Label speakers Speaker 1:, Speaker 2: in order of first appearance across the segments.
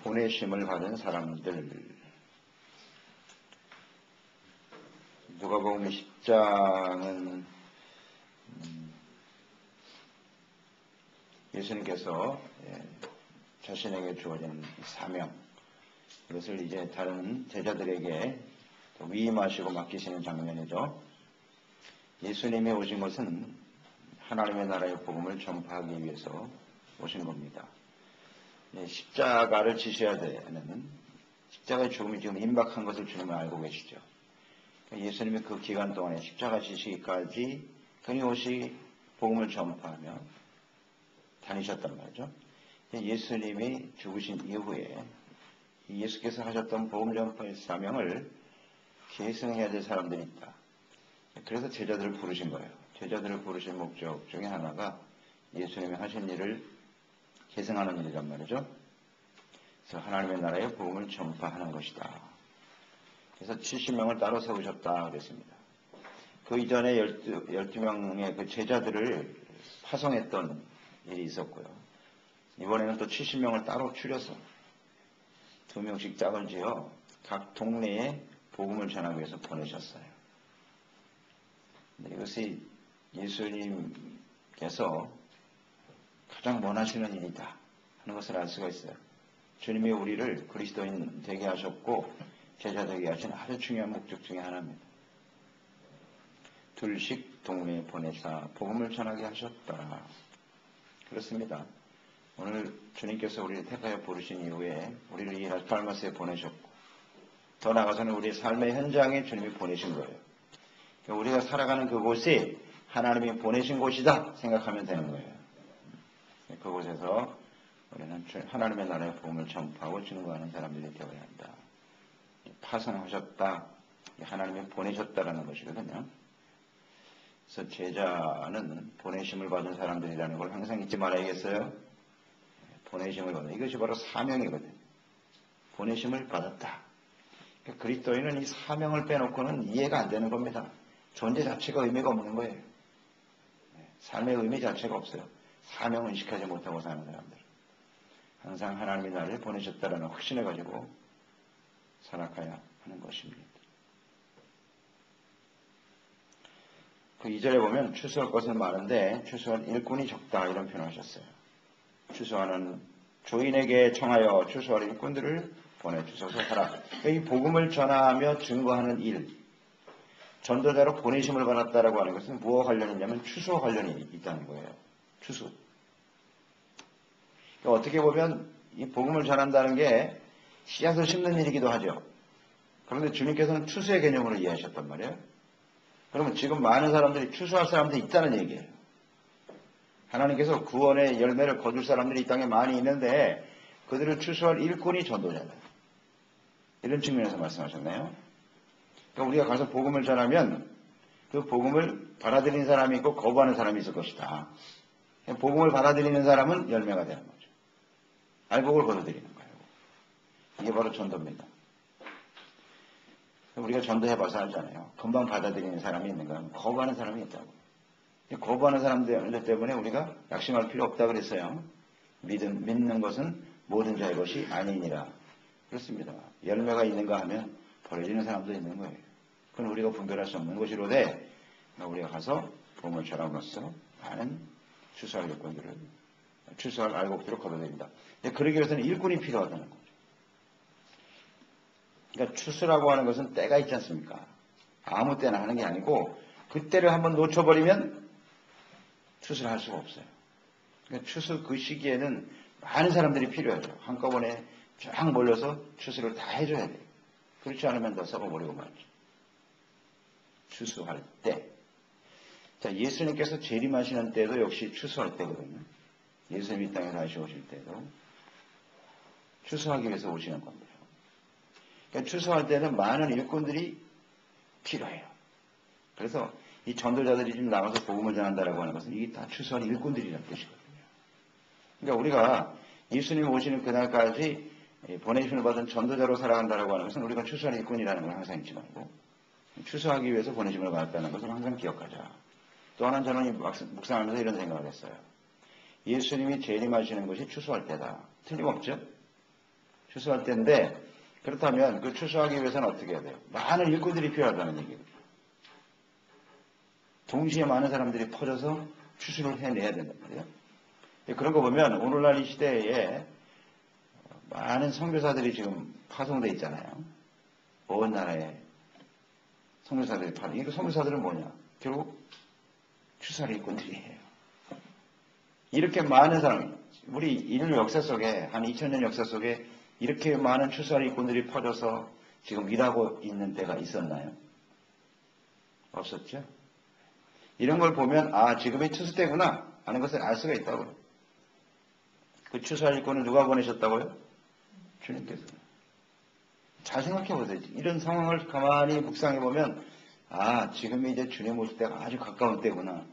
Speaker 1: 보내심을 받은 사람들. 누가복음 10장은 예수님께서 자신에게 주어진 사명, 이것을 이제 다른 제자들에게 위임하시고 맡기시는 장면이죠. 예수님이 오신 것은 하나님의 나라의 복음을 전파하기 위해서 오신 겁니다. 십자가를 지셔야 되는, 십자가의 죽음이 지금 임박한 것을 주님은 알고 계시죠. 예수님이 그 기간 동안에 십자가 지시기까지 끊임없이 복음을 전파하며 다니셨단 말이죠. 예수님이 죽으신 이후에 예수께서 하셨던 복음 전파의 사명을 계승해야 될 사람들이 있다. 그래서 제자들을 부르신 거예요. 제자들을 부르신 목적 중에 하나가 예수님이 하신 일을 계승하는 일이란 말이죠. 그래서 하나님의 나라의 복음을 전파하는 것이다. 그래서 70명을 따로 세우셨다 그랬습니다. 그 이전에 12명의 그 제자들을 파송했던 일이 있었고요. 이번에는 또 70명을 따로 추려서 2명씩 짝을 지어 각 동네에 복음을 전하기 위해서 보내셨어요. 이것이 예수님께서 가장 원하시는 일이다 하는 것을 알 수가 있어요. 주님이 우리를 그리스도인 되게 하셨고 제자 되게 하신 아주 중요한 목적 중에 하나입니다. 둘씩 동네에 보내사 복음을 전하게 하셨다. 그렇습니다. 오늘 주님께서 우리를 택하여 부르신 이후에 우리를 이 라스팔마스에 보내셨고 더 나아가서는 우리의 삶의 현장에 주님이 보내신 거예요. 우리가 살아가는 그곳이 하나님이 보내신 곳이다 생각하면 되는 거예요. 그곳에서 우리는 하나님의 나라의 복음을 전파하고 증거하는 사람들이 되어야 한다. 파송하셨다, 하나님이 보내셨다라는 것이거든요. 그래서 제자는 보내심을 받은 사람들이라는 걸 항상 잊지 말아야겠어요. 보내심을 받은, 이것이 바로 사명이거든요. 보내심을 받았다. 그러니까 그리스도인은 이 사명을 빼놓고는 이해가 안 되는 겁니다. 존재 자체가 의미가 없는 거예요. 삶의 의미 자체가 없어요. 사명을 인식하지 못하고 사는 사람들. 항상 하나님이 나를 보내셨다라는 확신을 가지고 살아가야 하는 것입니다. 그 2절에 보면 추수할 것은 많은데 추수할 일꾼이 적다 이런 표현을 하셨어요. 추수하는 주인에게 청하여 추수할 일꾼들을 보내주셔서 하라. 이 복음을 전하며 증거하는 일, 전도자로 보내심을 받았다라고 하는 것은 무엇과 관련이 있냐면 추수와 관련이 있다는 거예요. 추수. 그러니까 어떻게 보면 이 복음을 전한다는 게 씨앗을 심는 일이기도 하죠. 그런데 주님께서는 추수의 개념으로 이해하셨단 말이에요. 그러면 지금 많은 사람들이 추수할 사람들이 있다는 얘기예요. 하나님께서 구원의 열매를 거둘 사람들이 이 땅에 많이 있는데 그들을 추수할 일꾼이 전도자다. 이런 측면에서 말씀하셨나요? 그러니까 우리가 가서 복음을 전하면 그 복음을 받아들이는 사람이 있고 거부하는 사람이 있을 것이다. 복음을 받아들이는 사람은 열매가 되는 거죠. 알복을 거둬들이는 거예요. 이게 바로 전도입니다. 우리가 전도해봐서 알잖아요. 금방 받아들이는 사람이 있는가 하면 거부하는 사람이 있다고. 거부하는 사람들 때문에 우리가 낙심할 필요 없다 그랬어요. 믿는 것은 모든 자의 것이 아니니라. 그렇습니다. 열매가 있는가 하면 버려지는 사람도 있는 거예요. 그건 우리가 분별할 수 없는 것이로되 우리가 가서 복음을 전함으로써 많은 추수할 일꾼들을, 추수할 알곡들을 거둬들인다. 그러기 위해서는 일꾼이 필요하다는 거죠. 그러니까 추수라고 하는 것은 때가 있지 않습니까? 아무 때나 하는 게 아니고 그때를 한번 놓쳐버리면 추수를 할 수가 없어요. 그러니까 추수 그 시기에는 많은 사람들이 필요하죠. 한꺼번에 쫙 몰려서 추수를 다 해줘야 돼요. 그렇지 않으면 더 썩어버리고 말이죠. 추수할 때. 자, 예수님께서 재림하시는 때도 역시 추수할 때거든요. 예수님이 이 땅에 다시 오실 때도 추수하기 위해서 오시는 겁니다. 그러니까 추수할 때는 많은 일꾼들이 필요해요. 그래서 이 전도자들이 지금 나와서 복음을 전한다라고 하는 것은 이게 다 추수할 일꾼들이라는 뜻이거든요. 그러니까 우리가 예수님 오시는 그날까지 보내심을 받은 전도자로 살아간다라고 하는 것은 우리가 추수할 일꾼이라는 걸 항상 잊지 말고 추수하기 위해서 보내심을 받았다는 것을 항상 기억하자. 또 하나는 저는 묵상하면서 이런 생각을 했어요. 예수님이 재림하시는 것이 추수할 때다. 틀림없죠? 추수할 때인데 그렇다면 그 추수하기 위해서는 어떻게 해야 돼요? 많은 일꾼들이 필요하다는 얘기예요. 동시에 많은 사람들이 퍼져서 추수를 해내야 된단 말이에요. 그런 거 보면 오늘날 이 시대에 많은 선교사들이 지금 파송돼 있잖아요. 온 나라에 선교사들이 파송. 이 선교사들은 뭐냐? 결국 추수할 일꾼들이에요. 이렇게 많은 사람, 우리 인류 역사 속에 한 2000년 역사 속에 이렇게 많은 추수할 일꾼들이 퍼져서 지금 일하고 있는 때가 있었나요? 없었죠? 이런 걸 보면 지금이 추수 때구나 하는 것을 알 수가 있다고요. 그 추수할 일꾼을 누가 보내셨다고요? 주님께서. 잘 생각해 보세요. 이런 상황을 가만히 묵상해 보면 지금이 이제 주님 오실 때가 아주 가까운 때구나.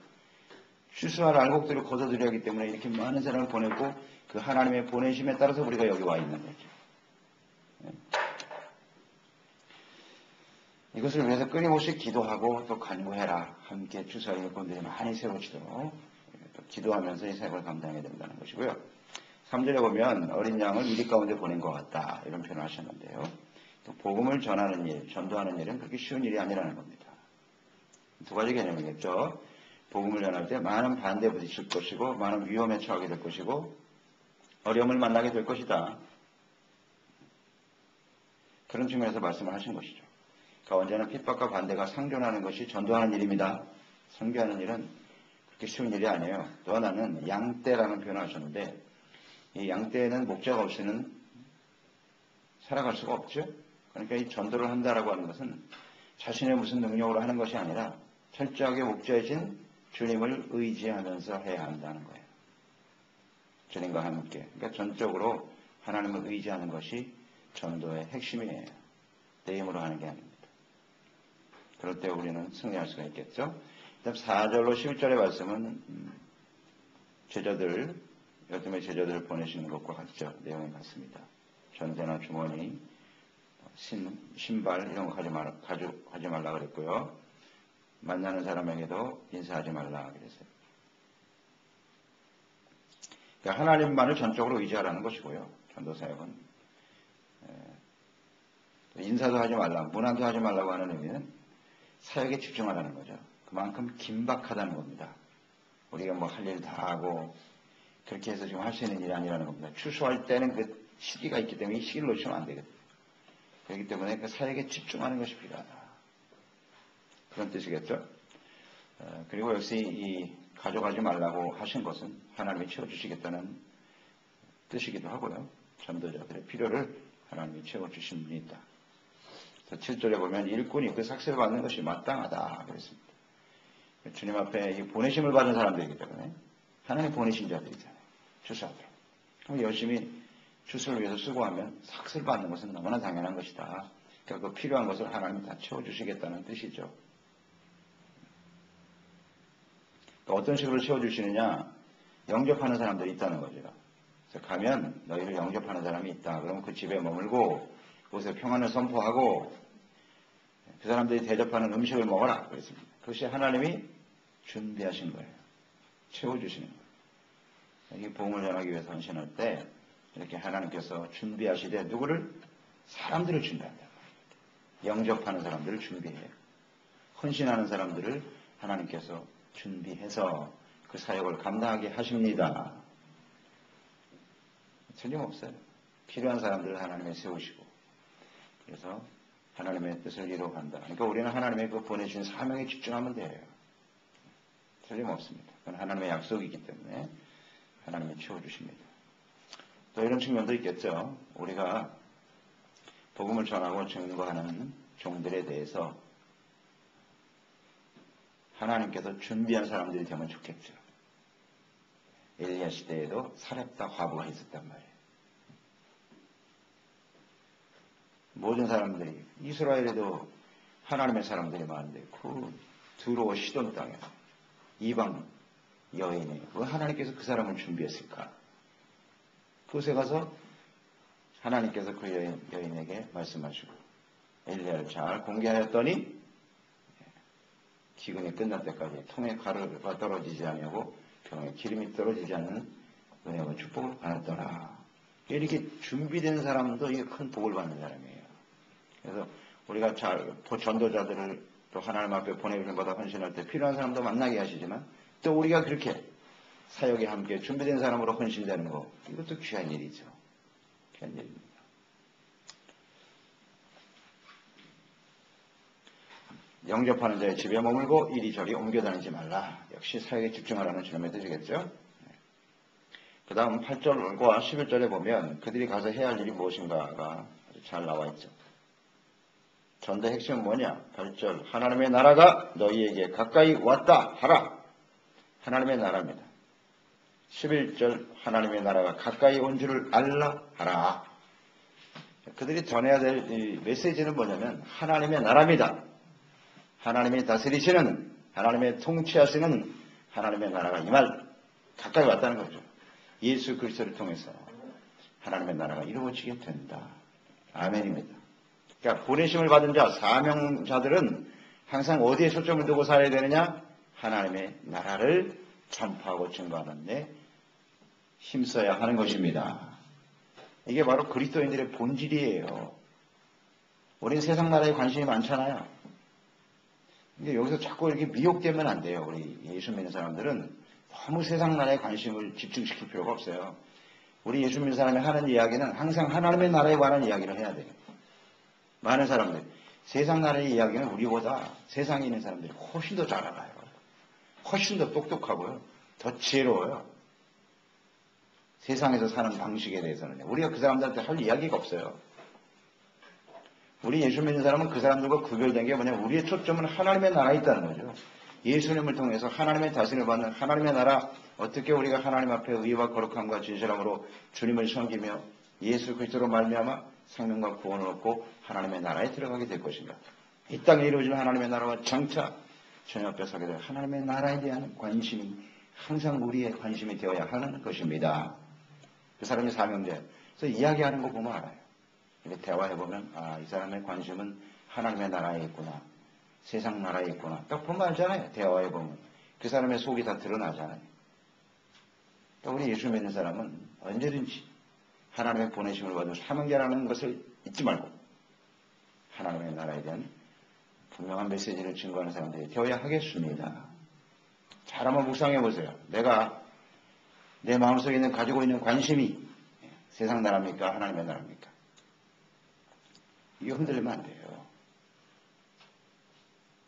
Speaker 1: 추수할 알곡들을 거둬들여야 하기 때문에 이렇게 많은 사람을 보냈고 그 하나님의 보내심에 따라서 우리가 여기 와 있는 거죠. 이것을 위해서 끊임없이 기도하고 또 간구해라. 함께 추수할 일꾼들이 많이 세워지도록 기도하면서 이 사역을 감당해야 된다는 것이고요. 3절에 보면 어린 양을 미리 가운데 보낸 것 같다. 이런 표현을 하셨는데요. 또 복음을 전하는 일, 전도하는 일은 그렇게 쉬운 일이 아니라는 겁니다. 두 가지 개념이겠죠. 복음을 전할 때 많은 반대에 부딪힐 것이고 많은 위험에 처하게 될 것이고 어려움을 만나게 될 것이다. 그런 측면에서 말씀을 하신 것이죠. 그러니까 언제나 핍박과 반대가 상존하는 것이 전도하는 일입니다. 선교하는 일은 그렇게 쉬운 일이 아니에요. 또 하나는 양떼라는 표현을 하셨는데 이 양떼는 목자가 없이는 살아갈 수가 없죠. 그러니까 이 전도를 한다라고 하는 것은 자신의 무슨 능력으로 하는 것이 아니라 철저하게 목자이신 주님을 의지하면서 해야 한다는 거예요. 주님과 함께. 그러니까 전적으로 하나님을 의지하는 것이 전도의 핵심이에요. 내 힘으로 하는 게 아닙니다. 그럴 때 우리는 승리할 수가 있겠죠. 일단 4절로 11절의 말씀은 요즘에 제자들을 보내시는 것과 같죠. 내용이 같습니다. 전대나 주머니, 신발 이런 거 하지 말라 그랬고요. 만나는 사람에게도 인사하지 말라 그랬어요. 그러니까 하나님만을 전적으로 의지하라는 것이고요. 전도사역은 인사도 하지 말라, 문안도 하지 말라고 하는 의미는 사역에 집중하라는 거죠. 그만큼 긴박하다는 겁니다. 우리가 뭐 할 일 다 하고 그렇게 해서 지금 할 수 있는 일이 아니라는 겁니다. 추수할 때는 그 시기가 있기 때문에 이 시기를 놓치면 안 되거든요. 그렇기 때문에 그 사역에 집중하는 것이 필요하다. 그런 뜻이겠죠. 그리고 역시 이 가져가지 말라고 하신 것은 하나님이 채워주시겠다는 뜻이기도 하고요. 전도자들의 필요를 하나님이 채워주신 분이 있다. 7절에 보면 일꾼이 그 삭세를 받는 것이 마땅하다 그랬습니다. 주님 앞에 이 보내심을 받은 사람들이기 때문에 하나님 보내신 자들이잖아요. 추수하도록. 그럼 열심히 추수를 위해서 수고하면 삭세를 받는 것은 너무나 당연한 것이다. 그러니까 그 필요한 것을 하나님이 다 채워주시겠다는 뜻이죠. 그러니까 어떤 식으로 채워주시느냐? 영접하는 사람들이 있다는 거죠. 그래서 가면 너희를 영접하는 사람이 있다. 그러면 그 집에 머물고 그곳에 평안을 선포하고 그 사람들이 대접하는 음식을 먹어라. 그랬습니다. 그것이 하나님이 준비하신 거예요. 채워주시는 거예요. 이 복음을 전하기 위해서 헌신할 때 이렇게 하나님께서 준비하시되 누구를? 사람들을 준비한다. 영접하는 사람들을 준비해요. 헌신하는 사람들을 하나님께서 준비해서 그 사역을 감당하게 하십니다. 틀림없어요. 필요한 사람들을 하나님이 세우시고 그래서 하나님의 뜻을 이루어간다. 그러니까 우리는 하나님의 그 보내주신 사명에 집중하면 돼요. 틀림없습니다. 그건 하나님의 약속이기 때문에 하나님이 채워주십니다. 또 이런 측면도 있겠죠. 우리가 복음을 전하고 증거하는 종들에 대해서 하나님께서 준비한 사람들이 되면 좋겠죠. 엘리야 시대에도 사렙다 과부가 있었단 말이에요. 모든 사람들이 이스라엘에도 하나님의 사람들이 많은데 그 두로 시돈 땅에 이방 여인이 왜 하나님께서 그 사람을 준비했을까? 그곳에 가서 하나님께서 그 여인에게 말씀하시고 엘리야를 잘 공개하였더니 기근이 끝날 때까지 통에 가루가 떨어지지 아니하고 병에 기름이 떨어지지 않는 은혜와 축복을 받았더라. 이렇게 준비된 사람도 이게 큰 복을 받는 사람이에요. 그래서 우리가 전도자들을 또 하나님 앞에 보내주는 것보다 헌신할 때 필요한 사람도 만나게 하시지만 또 우리가 그렇게 사역에 함께 준비된 사람으로 헌신되는 거, 이것도 귀한 일이죠. 귀한 일입니다. 영접하는 자의 집에 머물고 이리저리 옮겨다니지 말라. 역시 사역에 집중하라는 주님의 뜻이겠죠. 그 다음 8절과 11절에 보면 그들이 가서 해야 할 일이 무엇인가가 아주 잘 나와 있죠. 전도의 핵심은 뭐냐? 8절 하나님의 나라가 너희에게 가까이 왔다 하라. 하나님의 나라입니다. 11절 하나님의 나라가 가까이 온 줄을 알라 하라. 그들이 전해야 될 메시지는 뭐냐면 하나님의 나라입니다. 하나님이 다스리시는, 하나님의 통치하시는 하나님의 나라가 이 말 가까이 왔다는 거죠. 예수 그리스도를 통해서 하나님의 나라가 이루어지게 된다. 아멘입니다. 그러니까 보내심을 받은 자, 사명자들은 항상 어디에 초점을 두고 살아야 되느냐? 하나님의 나라를 전파하고 증거하는 데 힘써야 하는 것입니다. 이게 바로 그리스도인들의 본질이에요. 우리는 세상 나라에 관심이 많잖아요. 근데 여기서 자꾸 이렇게 미혹되면 안 돼요. 우리 예수 믿는 사람들은 너무 세상 나라에 관심을 집중시킬 필요가 없어요. 우리 예수 믿는 사람이 하는 이야기는 항상 하나님의 나라에 관한 이야기를 해야 돼요. 많은 사람들, 세상 나라의 이야기는 우리보다 세상에 있는 사람들이 훨씬 더 잘 알아요. 훨씬 더 똑똑하고요. 더 지혜로워요. 세상에서 사는 방식에 대해서는. 우리가 그 사람들한테 할 이야기가 없어요. 우리 예수 믿는 사람은 그 사람들과 구별된 게 뭐냐면 우리의 초점은 하나님의 나라에 있다는 거죠. 예수님을 통해서 하나님의 다스림을 받는 하나님의 나라, 어떻게 우리가 하나님 앞에 의와 거룩함과 진실함으로 주님을 섬기며 예수 그리스도로 말미암아 생명과 구원을 얻고 하나님의 나라에 들어가게 될 것인가. 이 땅에 이루어지는 하나님의 나라와 장차 주님 앞에 서게 될 하나님의 나라에 대한 관심이 항상 우리의 관심이 되어야 하는 것입니다. 그 사람이 사명자예요. 그래서 이야기하는 거 보면 알아요. 이렇게 대화해보면 이 사람의 관심은 하나님의 나라에 있구나. 세상 나라에 있구나. 딱 보면 알잖아요. 대화해보면. 그 사람의 속이 다 드러나잖아요. 또 우리 예수 믿는 사람은 언제든지 하나님의 보내심을 받은 사명자라는 것을 잊지 말고 하나님의 나라에 대한 분명한 메시지를 증거하는 사람들이 되어야 하겠습니다. 잘 한번 묵상해보세요. 내가 내 마음속에 가지고 있는 관심이 세상 나라입니까? 하나님의 나라입니까? 이게 흔들리면 안 돼요.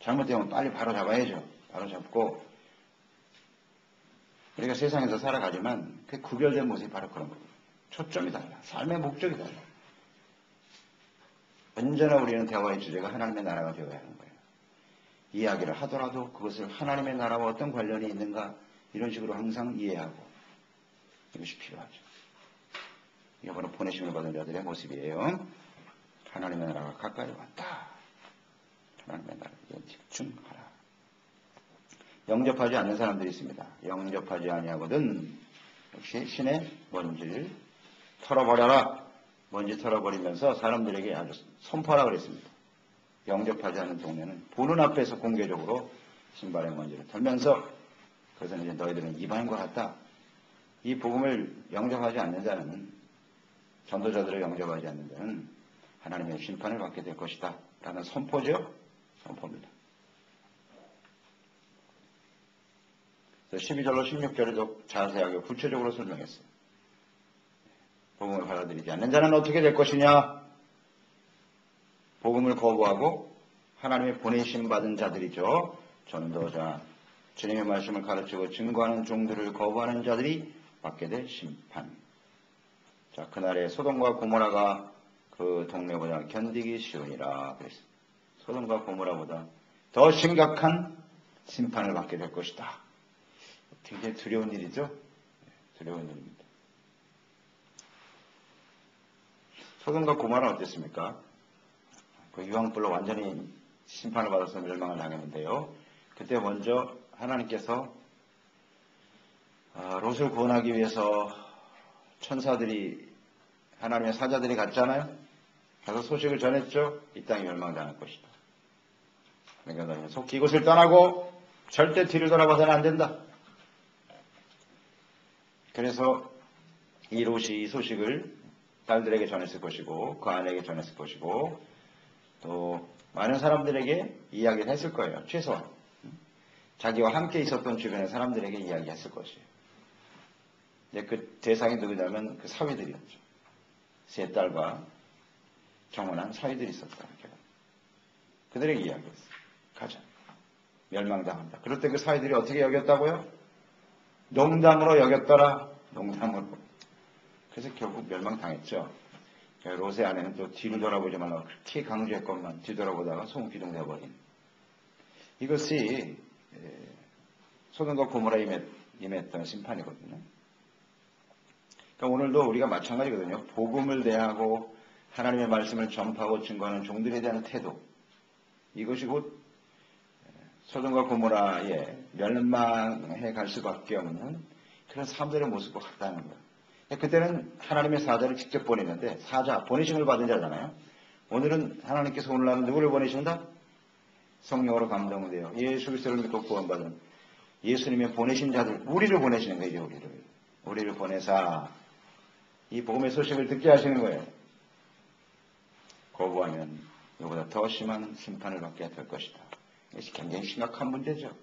Speaker 1: 잘못되면 빨리 바로 잡아야죠. 바로 잡고 우리가 세상에서 살아가지만 그 구별된 모습이 바로 그런 거예요. 초점이 달라. 삶의 목적이 달라. 언제나 우리는 대화의 주제가 하나님의 나라가 되어야 하는 거예요. 이야기를 하더라도 그것을 하나님의 나라와 어떤 관련이 있는가 이런 식으로 항상 이해하고 이것이 필요하죠. 이게 바로 보내심을 받은 자들의 모습이에요. 하나님의 나라가 가까이 왔다. 하나님의 나라에 집중하라. 영접하지 않는 사람들이 있습니다. 영접하지 아니하거든 역시 신의 먼지를 털어버려라. 먼지 털어버리면서 사람들에게 아주 선포하라 그랬습니다. 영접하지 않는 동네는 보는 앞에서 공개적으로 신발의 먼지를 털면서 그것은 이제 너희들은 이방인과 같다. 이 복음을 영접하지 않는 자는 전도자들을 영접하지 않는 자는 하나님의 심판을 받게 될 것이다. 라는 선포죠. 선포입니다. 12절로 16절에도 자세하게 구체적으로 설명했어요. 복음을 받아들이지 않는 자는 어떻게 될 것이냐? 복음을 거부하고 하나님의 보내심 받은 자들이죠. 전도자, 주님의 말씀을 가르치고 증거하는 종들을 거부하는 자들이 받게 될 심판. 자, 그날에 소돔과 고모라가 그 동네보다 견디기 쉬우니라 그랬습니다. 소돔과 고모라보다 더 심각한 심판을 받게 될 것이다. 굉장히 두려운 일이죠. 두려운 일입니다. 소돔과 고모라는 어땠습니까? 그 유황불로 완전히 심판을 받아서 멸망을 당했는데요. 그때 먼저 하나님께서 롯을 구원하기 위해서 천사들이 하나님의 사자들이 갔잖아요. 가서 소식을 전했죠. 이 땅이 멸망당할 것이다. 그러니까 너희는 속히 이곳을 떠나고 절대 뒤를 돌아봐서는 안 된다. 그래서 이 롯이 이 소식을 딸들에게 전했을 것이고 그 아내에게 전했을 것이고 또 많은 사람들에게 이야기를 했을 거예요. 최소한 자기와 함께 있었던 주변의 사람들에게 이야기했을 것이에요. 근데 그 대상이 누구냐면 그 사위들이었죠. 세 딸과 정혼한 사위들이 있었다. 그들에게 이야기했어요. 가자. 멸망당한다. 그럴 때 그 사위들이 어떻게 여겼다고요? 농담으로 여겼더라. 농담으로. 그래서 결국 멸망당했죠. 롯의 아내는 또 뒤를 돌아보지 말라고 그렇게 강조했건만 뒤돌아보다가 소금기둥 되어버린. 이것이 소돔과 고모라에 임했던 심판이거든요. 그러니까 오늘도 우리가 마찬가지거든요. 복음을 대하고 하나님의 말씀을 전파하고 증거하는 종들에 대한 태도. 이것이 곧 소돔과 고모라에 멸망해 갈 수밖에 없는 그런 사람들의 모습과 같다는 거예요. 그때는 하나님의 사자를 직접 보내는데 사자, 보내심을 받은 자잖아요. 오늘은 하나님께서 오늘날은 누구를 보내신다? 성령으로 감동되어 예수 그리스도를 믿고 구원받은 예수님의 보내신 자들, 우리를 보내시는 거예요. 우리를 보내사 이 복음의 소식을 듣게 하시는 거예요. 거부하면 이보다 더 심한 심판을 받게 될 것이다. 이것이 굉장히 심각한 문제죠.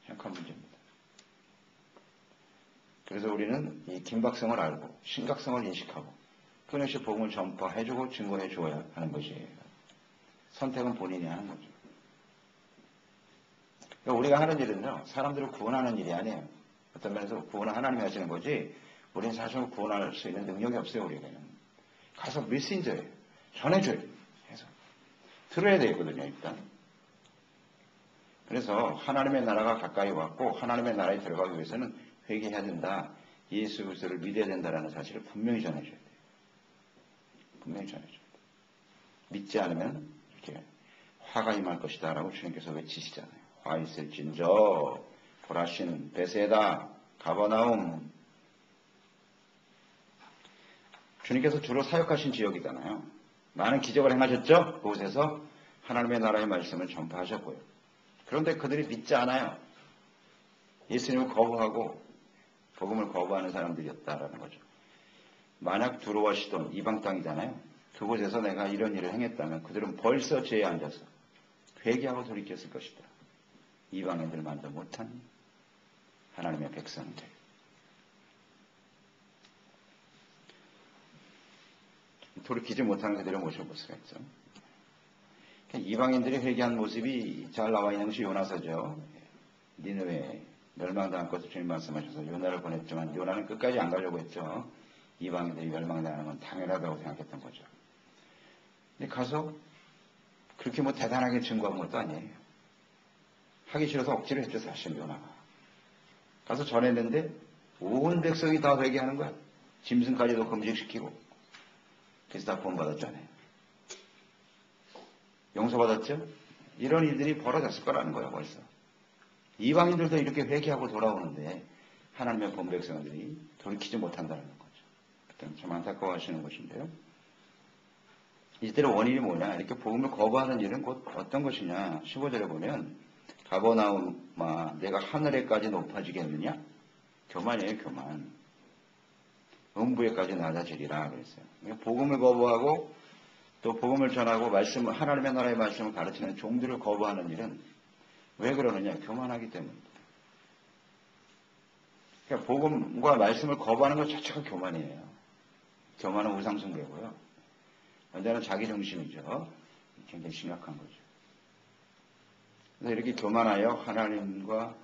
Speaker 1: 심각한 문제입니다. 그래서 우리는 이 긴박성을 알고 심각성을 인식하고 끊임없이 복음을 전파해주고 증거해 주어야 하는 것이에요. 선택은 본인이 하는 거죠. 그러니까 우리가 하는 일은요, 사람들을 구원하는 일이 아니에요. 어떤 면에서 구원은 하나님이 하시는 거지, 우리는 사실은 구원할 수 있는 능력이 없어요, 우리에게는. 가서 메신저예요. 전해줘요. 해서. 들어야 되거든요, 일단. 그래서 하나님의 나라가 가까이 왔고, 하나님의 나라에 들어가기 위해서는 회개해야 된다. 예수 그리스도를 믿어야 된다라는 사실을 분명히 전해줘야 돼요. 분명히 전해줘야 돼요. 믿지 않으면 이렇게 화가 임할 것이다 라고 주님께서 외치시잖아요. 화 있을진저 보라신 베세다 가버나움. 주님께서 주로 사역하신 지역이잖아요. 많은 기적을 행하셨죠. 그곳에서 하나님의 나라의 말씀을 전파하셨고요. 그런데 그들이 믿지 않아요. 예수님을 거부하고 복음을 거부하는 사람들이었다라는 거죠. 만약 두로와 시돈 이방 땅이잖아요. 그곳에서 내가 이런 일을 행했다면 그들은 벌써 죄에 앉아서 회개하고 돌이켰을 것이다. 이방인들만도 못한 하나님의 백성들. 돌이키지 못하는 그들을 모셔볼 수가 있죠. 이방인들이 회개한 모습이 잘 나와 있는 것이 요나서죠. 니느웨 멸망당할 것을 주님 말씀하셔서 요나를 보냈지만 요나는 끝까지 안 가려고 했죠. 이방인들이 멸망당하는 건 당연하다고 생각했던 거죠. 근데 가서 그렇게 뭐 대단하게 증거한 것도 아니에요. 하기 싫어서 억지로 했죠, 사실 요나가. 가서 전했는데 온 백성이 다 회개하는 거야. 짐승까지도 금식시키고. 그래서 다 구원받았잖아요. 용서받았죠? 이런 일들이 벌어졌을 거라는 거예요, 벌써. 이방인들도 이렇게 회개하고 돌아오는데 하나님의 본백성들이 돌이키지 못한다는 거죠. 참 안타까워하시는 것인데요. 이들의 원인이 뭐냐? 이렇게 복음을 거부하는 일은 곧 어떤 것이냐? 15절에 보면 가버나움아 내가 하늘에까지 높아지겠느냐? 교만이에요, 교만. 음부에까지 낮아지리라 그랬어요. 복음을 거부하고 또 복음을 전하고 말씀, 하나님의 나라의 말씀을 가르치는 종들을 거부하는 일은 왜 그러느냐? 교만하기 때문입니다. 그러니까 복음과 말씀을 거부하는 것 자체가 교만이에요. 교만은 우상숭배고요. 언제나 자기 중심이죠. 굉장히 심각한 거죠. 그래서 이렇게 교만하여 하나님과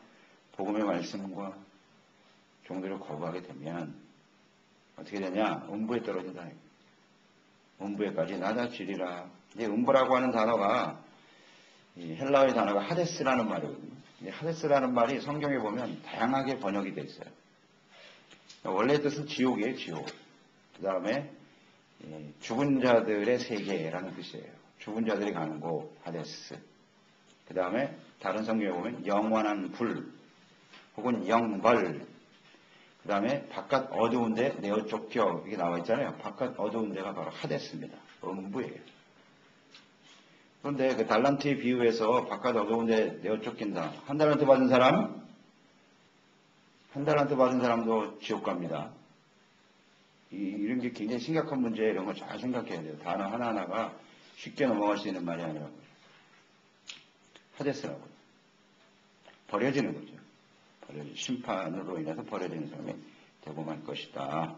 Speaker 1: 복음의 말씀과 종들을 거부하게 되면 어떻게 되냐? 음부에 떨어진다. 음부에까지 낮아지리라. 이 음부라고 하는 단어가 이 헬라어의 단어가 하데스라는 말이거든요. 이 하데스라는 말이 성경에 보면 다양하게 번역이 되어 있어요. 원래 뜻은 지옥이에요, 지옥. 그 다음에 죽은 자들의 세계라는 뜻이에요. 죽은 자들이 가는 곳, 하데스. 그 다음에 다른 성경에 보면 영원한 불, 혹은 영벌. 그 다음에 바깥 어두운 데 내어 쫓겨 이게 나와 있잖아요. 바깥 어두운 데가 바로 하데스입니다. 음부예요. 그런데 그 달란트의 비유에서 바깥 어두운 데 내어 쫓긴다. 한 달란트 받은 사람? 한 달란트 받은 사람도 지옥 갑니다. 이런 게 굉장히 심각한 문제예요. 이런 거 잘 생각해야 돼요. 단어 하나하나가 쉽게 넘어갈 수 있는 말이 아니라고요. 하데스라고요. 버려지는 거죠. 심판으로 인해서 버려지는 사람이 되고 말 것이다.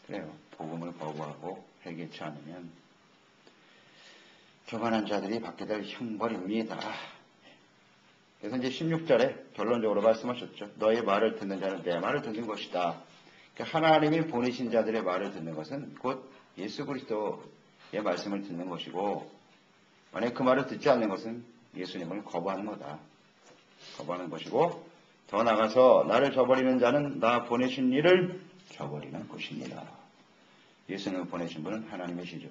Speaker 1: 그래요. 복음을 거부하고 회개치 않으면 교만한 자들이 받게 될 형벌입니다. 그래서 이제 16절에 결론적으로 말씀하셨죠. 너의 말을 듣는 자는 내 말을 듣는 것이다. 그러니까 하나님이 보내신 자들의 말을 듣는 것은 곧 예수 그리스도의 말씀을 듣는 것이고, 만약 그 말을 듣지 않는 것은 예수님을 거부하는 거다. 거부하는 것이고, 더 나아가서 나를 저버리는 자는 나 보내신 이를 저버리는 것입니다. 예수님을 보내신 분은 하나님이시죠.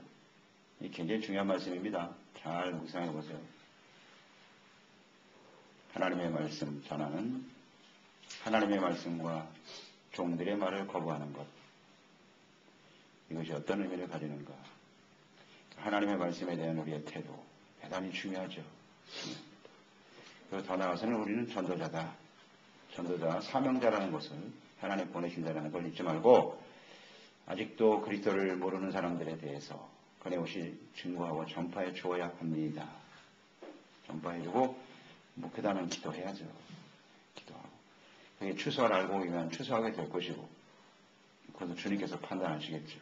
Speaker 1: 이 굉장히 중요한 말씀입니다. 잘 묵상해 보세요. 하나님의 말씀 전하는 하나님의 말씀과 종들의 말을 거부하는 것. 이것이 어떤 의미를 가지는가. 하나님의 말씀에 대한 우리의 태도. 대단히 중요하죠. 그리고 더 나아가서는 우리는 전도자다. 전도자, 사명자라는 것을 하나님 보내신다는 걸 잊지 말고 아직도 그리스도를 모르는 사람들에 대해서 끊임없이 증거하고 전파해 주어야 합니다. 전파해주고 그 다음엔 기도해야죠. 기도하고. 그게 추수를 알고 오면 추수하게 될 것이고 그것도 주님께서 판단하시겠죠.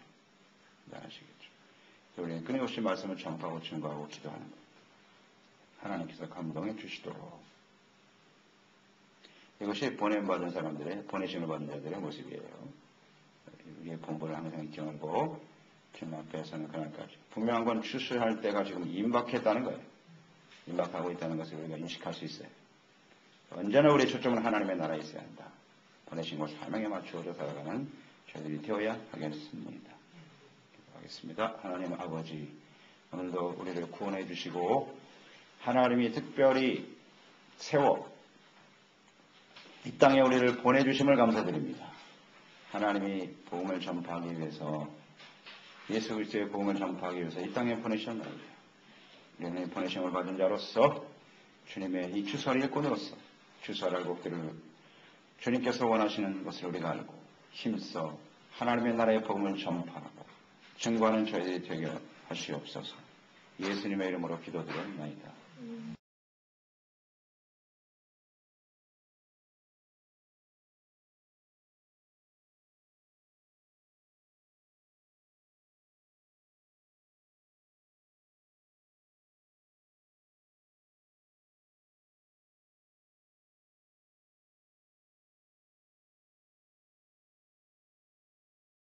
Speaker 1: 우리는 끊임없이 말씀을 전파하고 증거하고 기도하는 거예요. 하나님께서 감동해 주시도록. 이것이 보냄받은 사람들의, 보내심을 받은 자들의 모습이에요. 우리의 본분을 항상 잊지 말고 주님 앞에서는 그날까지. 분명한 건 추수할 때가 지금 임박했다는 거예요. 임박하고 있다는 것을 우리가 인식할 수 있어요. 언제나 우리의 초점은 하나님의 나라에 있어야 한다. 보내신 것 사명에 맞추어져 살아가는 저희들이 되어야 하겠습니다. 기도하겠습니다. 하나님 아버지, 오늘도 우리를 구원해 주시고 하나님이 특별히 세워 이 땅에 우리를 보내주심을 감사드립니다. 하나님이 복음을 전파하기 위해서, 예수 그리스도의 복음을 전파하기 위해서 이 땅에 보내셨나이다. 우리는 보내심을 받은 자로서 주님의 이 추수할 일꾼으로서 추수할 곡들을 주님께서 원하시는 것을 우리가 알고 힘써 하나님의 나라의 복음을 전파하고 증거하는 저희들이 되게 하시옵소서. 예수님의 이름으로 기도드립니다.